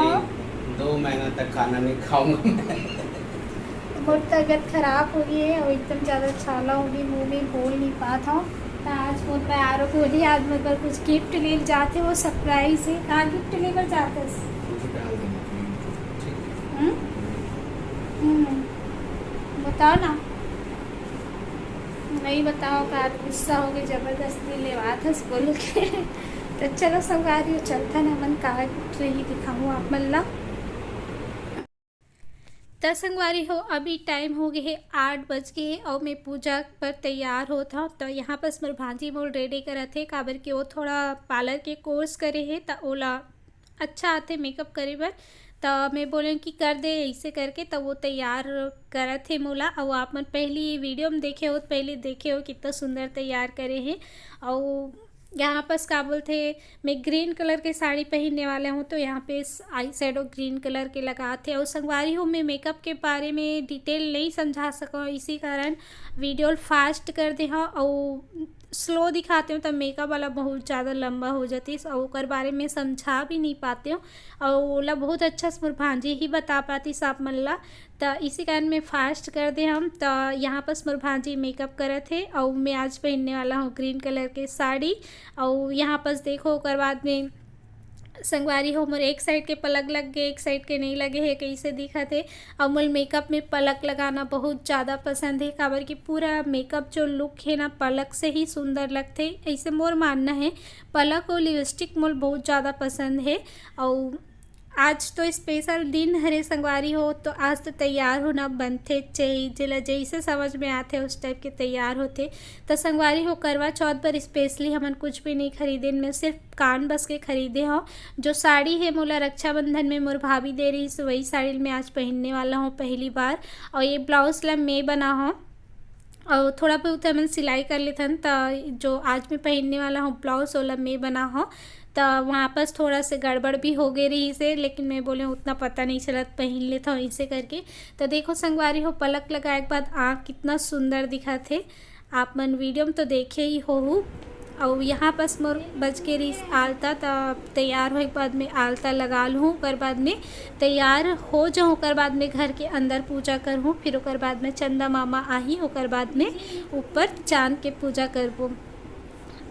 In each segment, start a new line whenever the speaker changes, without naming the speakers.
हो?
2 महीना तक खाना नहीं खाऊंगा।
बहुत तबीयत खराब हो गई है और एकदम ज़्यादा छाला हो गई, मुँह में बोल नहीं पाता हूँ। तो आज वो मैं आरो को बोली आज मेरे पर कुछ गिफ्ट ले जाते, वो सरप्राइज है। कहाँ गिफ्ट लेकर जाते? बताओ ना। नहीं बताओ का गुस्सा हो गई, जबरदस्ती ले था बोल के। तो चलो संगवारी चलता ना मन कहा गिफ्ट रही दिखाऊँ आप मल्ला। तो संगवारी हो अभी टाइम हो गए है 8 बज गए है और मैं पूजा पर तैयार होता हूँ। तो यहाँ पर मोर भांजी मोल रेडी करे थे काबर कि वो थोड़ा पार्लर के कोर्स करे है तो ओला अच्छा आते मेकअप करे बर। तो मैं बोले कि कर दे ऐसे करके, तो वो तैयार करे थे मोला। और आप मन पहली वीडियो में देखे हो, पहले देखे हो कितना सुंदर तैयार करे हैं। और यहाँ पर क्या बोलते मैं ग्रीन कलर की साड़ी पहनने वाले हूँ, तो यहाँ पे आई शेडो ग्रीन कलर के लगाते। और संगवारी हूँ मैं मेकअप के बारे में डिटेल नहीं समझा सकूँ, इसी कारण वीडियो फास्ट कर दे हाँ और स्लो दिखाते हो तो मेकअप वाला बहुत ज़्यादा लंबा हो जाती है और ओकर बारे में समझा भी नहीं पाते हो। और ओला बहुत अच्छा मोर भांजी ही बता पाती साप मल्ला, तो इसी कारण मैं फास्ट कर दे हम। तो यहाँ पर मोर भांजी मेकअप करे थे और मैं आज पहनने वाला हूँ ग्रीन कलर के साड़ी। और यहाँ पर देखो ओकर बाद में संगवारी हो मोर एक साइड के पलक लग गए, एक साइड के नहीं लगे है, कैसे दिखा थे। और मोर मेकअप में पलक लगाना बहुत ज़्यादा पसंद है काबर कि पूरा मेकअप जो लुक है ना पलक से ही सुंदर लगते, ऐसे मोर मानना है। पलक और लिपस्टिक मोर बहुत ज़्यादा पसंद है। और आज तो स्पेशल दिन हरे संगवारी हो, तो आज तो तैयार होना बनते चाहिए, जिला जैसे समझ में आते उस टाइप के तैयार होते। तो संगवारी हो करवा चौथ पर स्पेशली हमन कुछ भी नहीं खरीदे, मैं सिर्फ कान बस के खरीदे हो। जो साड़ी है मोला रक्षाबंधन में मोर भाभी दे रही, सो वही साड़ी मैं आज पहनने वाला हूँ पहली बार। और ये ब्लाउज ला मैं बना हूँ और थोड़ा बहुत मैंने सिलाई कर लेते हैं। तो जो आज मैं पहनने वाला हूँ ब्लाउज वाला मैं बना हूँ, तो वहाँ पर थोड़ा से गड़बड़ भी हो गई रही से, लेकिन मैं बोले उतना पता नहीं चला पहन लेता हूँ इसे करके। तो देखो संगवारी हो पलक लगाए के बाद आँख कितना सुंदर दिखा थे, आप मन वीडियो में तो देखे ही हो। और यहाँ पर मोर बज के रही आलता, तो तैयार होने के बाद में आलता लगा लूँ, ओकर बाद में तैयार हो जाऊँ, ओकर बाद में घर के अंदर पूजा करूँ, फिर ओकर बाद में चंदा मामा आही, ओकर बाद में ऊपर चांद के पूजा करबो।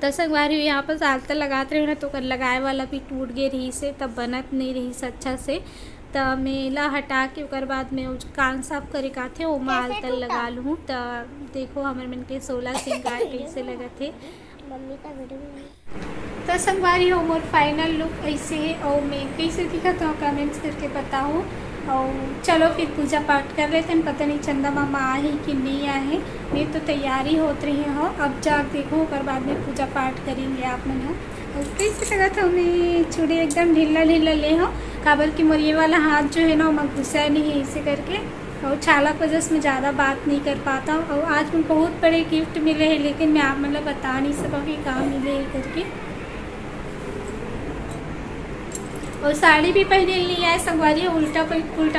तो संगवारी यहाँ पर आलता लगाते रहे ना, तो ओकर लगाए वाला भी टूट गए रही से, तब बनत नहीं रही से अच्छा से। तो मेला हटा के ओकर बाद में कान साफ करे का थे वो आलता लगा लूँ। तो देखो हमारे मन के 16 श्रृंगार कैसे लगा थे मम्मी का वीडियो। तो संगवारी हो मोर फाइनल लुक ऐसे है और मैं कैसे दिखा तो कमेंट्स करके बताओ। और चलो फिर पूजा पाठ कर लेते हैं, पता नहीं चंदा मामा आए कि नहीं आए, मैं तो तैयारी होत रही हो। अब जा देखो ओकर बाद में पूजा पाठ करेंगे आप मन। और कैसे लगा था मैं चूड़ी एकदम ढीला ढीला ले हो काबर कि मोर ये वाला हाथ जो है ना वो घुसा नहीं है इसे करके, और छाला की वजह से मैं ज़्यादा बात नहीं कर पाता हूँ। और आज मैं बहुत बड़े गिफ्ट मिले हैं, लेकिन मैं आप मतलब बता नहीं सका कि कहाँ मिले है करके। और साड़ी भी पहने ली है संगवारी, उल्टा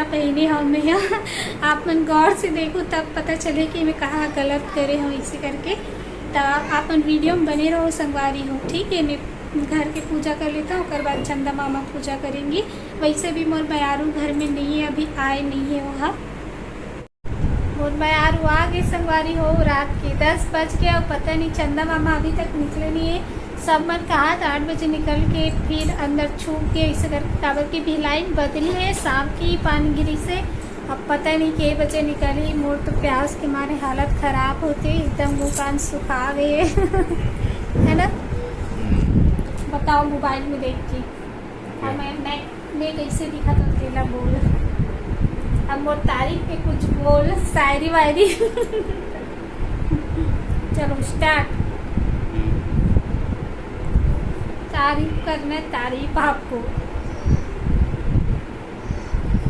पहने हूँ मैं। आप मन गौर से देखो तब पता चले कि मैं कहाँ गलत करे हूँ इसी करके। तो आप मन वीडियो में बने रहो संगवारी हो, ठीक है। मैं घर की पूजा कर लेता हूँ, उसके बाद चंदा मामा पूजा करेंगी। वैसे भी मोर बयारू घर में नहीं है, अभी आए नहीं है वहाँ। मोर बयारू आ गए संगवारी हो, रात के 10 बज गए और पता नहीं चंदा मामा अभी तक निकले नहीं है। सब मन कहा था 8 बजे निकल के फिर अंदर छूट के इसे कर काबर की भी लाइन बदली है शाम की पानीगिरी से। अब पता नहीं के बजे निकली, मोर तो प्यास के मारे हालत ख़राब होती, एकदम मुँह कान सुखा गए है ना। बताओ मोबाइल में देख के और मैं कैसे दिखा तो अकेला बोल। अब मोर तारीफ पे कुछ बोल, शायरी वायरी चलो स्टार्ट। तारीफ करना है, तारीफ आपको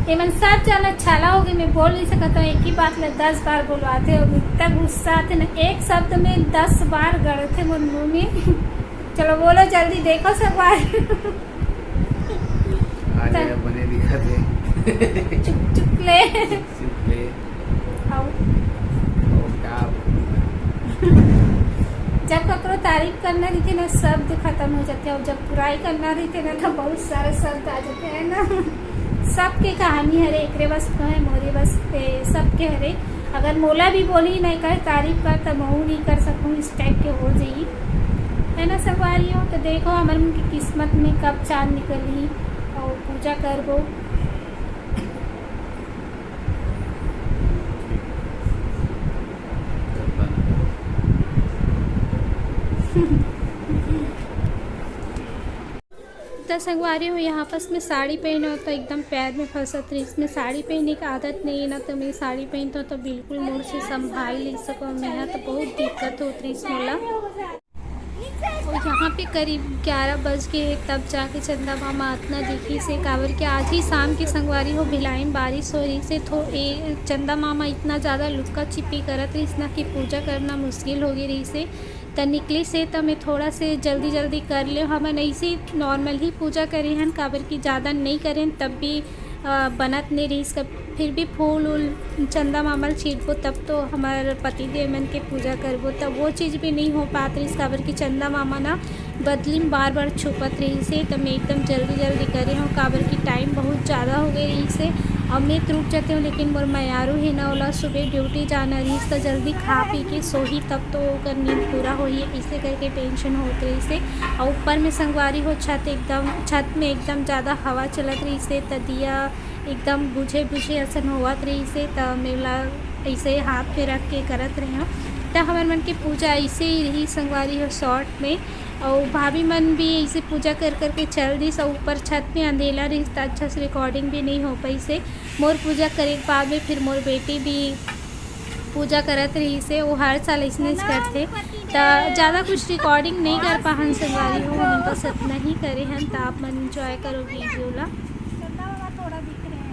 ये मन सब जाना छाला हो गई, मैं बोल नहीं सकता हूँ। एक ही बात में 10 बार बुलवाते और इतना गुस्सा आते ना, एक शब्द में 10 बार गड़े थे मुझ मुँह में। चलो बोलो जल्दी, देखो सब बार
बने दिखाते
चुप चुप ले जब ककरो तारीफ करना रही थी ना शब्द खत्म हो जाते हैं, और जब बुराई करना रही थी ना तो बहुत सारे शब्द आ जाते हैं ना। सबके कहानी हरे एकरे बस कहे मोरे बस सबके हरे। अगर मोला भी बोली नहीं कर तारीफ कर तो महू नहीं कर सकूँ, इस टाइप के हो जाइए है ना संगवारियों। तो देखो हमारे उनकी किस्मत में कब चाँद निकली और पूजा करबो। तो संगवारी हो यहाँ पास में साड़ी पहने हो तो एकदम पैर में फंसत रही। इसमें साड़ी पहनने की आदत नहीं है ना, तो मैं साड़ी पहनता हूँ तो बिल्कुल मुँह से संभाल नहीं सको मैं यहाँ, तो बहुत दिक्कत होती रही इसमें। और यहाँ पे करीब 11 बज गए तब जाके चंदा मामा इतना दिखी से काबर के आज ही शाम की संगवारी हो भिलाई में बारिश हो रही से चंदा मामा इतना ज़्यादा लुक्का छिपी करत रही ना कि पूजा करना मुश्किल हो गई रही से। तो निकली से तो मैं थोड़ा से जल्दी कर ले। हम ऐसे नॉर्मल ही पूजा करें हैं काबर की ज़्यादा नहीं करें तब भी बनत नहीं रही इसका। फिर भी फूल उल चंदा मामल छीटबो तब तो हमारे पति देव मन के पूजा करबो, तब वो चीज़ भी नहीं हो पात रही काबर की चंदा मामा ना बदली में बार छुपत रही से। तो मैं एकदम जल्दी करे हूँ काबर की टाइम बहुत ज़्यादा हो गई रही से। अब मैं रुक जाती हूँ लेकिन मोर मैयारू ही ना ओला सुबह ड्यूटी जाना रही तो जल्दी खा पी के सोही तब तो ओकर नींद पूरा होई, इसे करके टेंशन होत रही से। और ऊपर में संगवारी हो छत में एकदम ज़्यादा हवा चलत रही से, तो दिया एकदम बुझे असन होवत रही से। तो मेला ऐसे हाथ पे रख के करत रही हूँ। तो हमारे मन की पूजा ऐसे ही रही संगवारी हो शॉर्ट में। और भाभी मन भी ऐसे पूजा कर चल दी सब। ऊपर छत में अंधेला रही तो अच्छा से रिकॉर्डिंग भी नहीं हो पाई से। मोर पूजा करे के बाद में फिर मोर बेटी भी पूजा करत रही से, वो हर साल इसने करते। तो ज़्यादा कुछ रिकॉर्डिंग नहीं कर पाहन संगवारी हो, हम बस इतना ही करे हैं। तो आप मन इंजॉय करो वीडियो ला। थोड़ा दिख रहे हैं।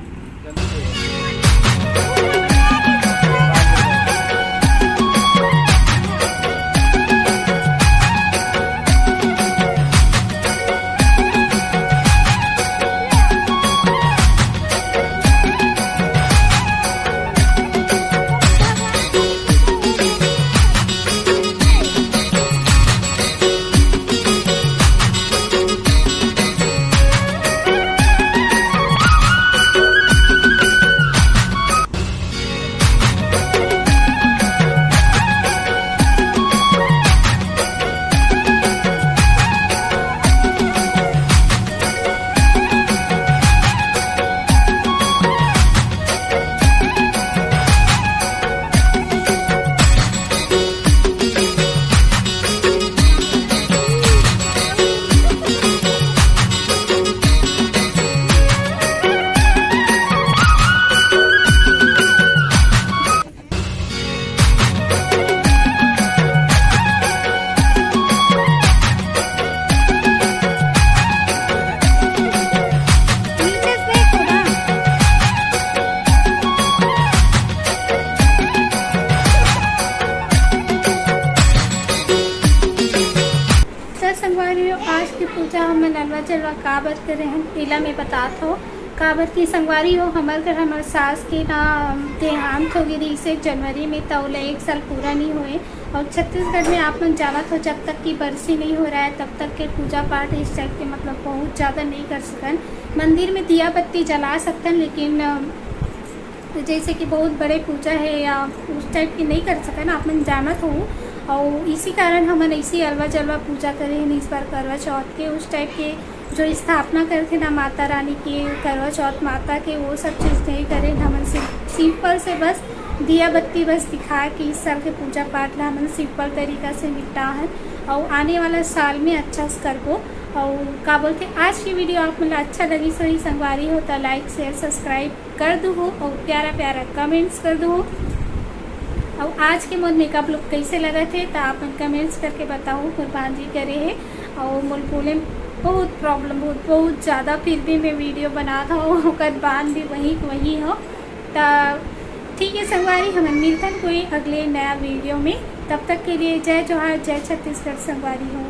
आज की पूजा हम नलवा जलवा काबर करे हैं पीला में बतात हो। काबर की संगवारी हो हमारे घर हमारे सास के ना देहांत हो गई से जनवरी में, तो 1 साल पूरा नहीं हुए। और छत्तीसगढ़ में आप मन जावत हो जब तक की बरसी नहीं हो रहा है तब तक के पूजा पाठ इस टाइप के मतलब बहुत ज़्यादा नहीं कर सकन। मंदिर में दिया बत्ती जला सकते हैं लेकिन जैसे कि बहुत बड़े पूजा है या उस टाइप की नहीं कर सकन आप मन जानत हो। और इसी कारण हमन ऐसी अलवा जलवा पूजा करे हैं इस बार करवा चौथ के उस टाइप के जो स्थापना करते ना माता रानी की करवा चौथ माता के वो सब चीज़ नहीं करें। हमन सिंपल से बस दिया बत्ती बस दिखा कि इस साल के पूजा पाठ ला हमन सिंपल तरीका से निपटा है और आने वाला साल में अच्छा से करबो। और का बोलते आज की वीडियो आप मतलब अच्छा लगी सही संगवारी हो तो लाइक शेयर सब्सक्राइब कर दो और प्यारा कमेंट्स कर दो। और आज के मोर मेकअप लुक कैसे लगा थे तो आप कमेंट्स करके बताओ। कुर्बानी करे है और मोर बोले बहुत प्रॉब्लम बहुत ज़्यादा फिर भी मैं वीडियो बना था और बांध भी वही हो। तो ठीक है संगवारी हम मिलते हैं कोई अगले नया वीडियो में, तब तक के लिए जय जोहार जय छत्तीसगढ़ संगवारी हो।